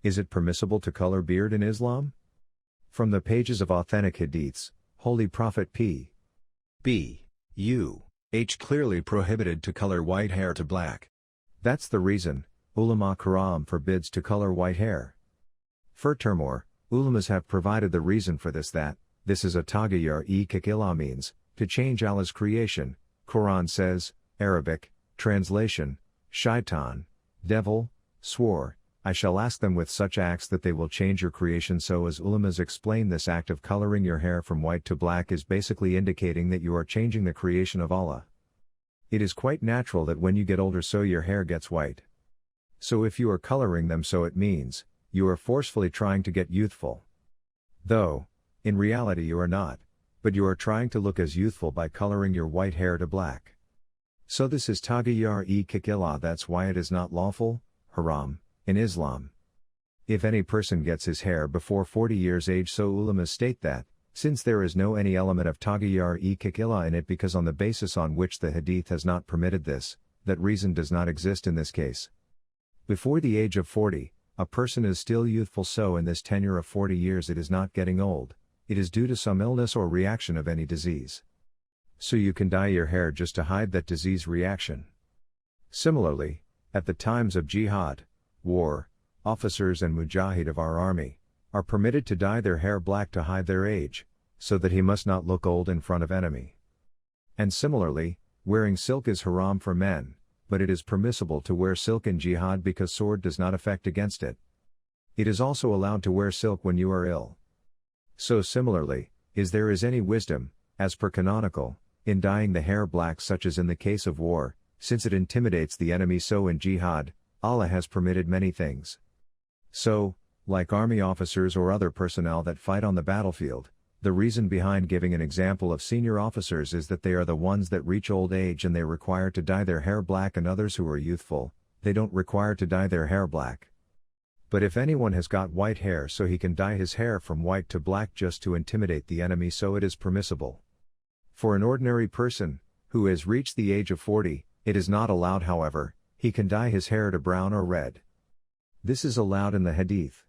Is it permissible to color beard in Islam? From the pages of authentic hadiths, Holy Prophet P.B. U. H. clearly prohibited to color white hair to black. That's the reason, Ulama Karam forbids to color white hair. Furthermore, ulamas have provided the reason for that this is a taghayyur-e-kikila means, to change Allah's creation. Quran says, Arabic, translation, Shaitan, devil, swore, I shall ask them with such acts that they will change your creation. So as ulamas explain, this act of coloring your hair from white to black is basically indicating that you are changing the creation of Allah. It is quite natural that when you get older so your hair gets white. So if you are coloring them, so it means, you are forcefully trying to get youthful. Though, in reality you are not, but you are trying to look as youthful by coloring your white hair to black. So this is taghayyur-e-kikila, that's why it is not lawful, haram, in Islam. If any person gets his hair before 40 years age, so ulamas state that, since there is no any element of taghayyur-e-kikila in it, because on the basis on which the hadith has not permitted this, that reason does not exist in this case. Before the age of 40, a person is still youthful, so in this tenure of 40 years it is not getting old, it is due to some illness or reaction of any disease. So you can dye your hair just to hide that disease reaction. Similarly, at the times of jihad, war, officers and mujahid of our army are permitted to dye their hair black to hide their age, so that he must not look old in front of enemy. And similarly, wearing silk is haram for men, but it is permissible to wear silk in jihad because sword does not affect against it. It is also allowed to wear silk when you are ill. So similarly, there is any wisdom, as per canonical, in dyeing the hair black, such as in the case of war, since it intimidates the enemy. So in jihad, Allah has permitted many things. So, like army officers or other personnel that fight on the battlefield, the reason behind giving an example of senior officers is that they are the ones that reach old age and they require to dye their hair black, and others who are youthful, they don't require to dye their hair black. But if anyone has got white hair, so he can dye his hair from white to black just to intimidate the enemy, so it is permissible. For an ordinary person, who has reached the age of 40, it is not allowed. However, he can dye his hair to brown or red. This is allowed in the hadith.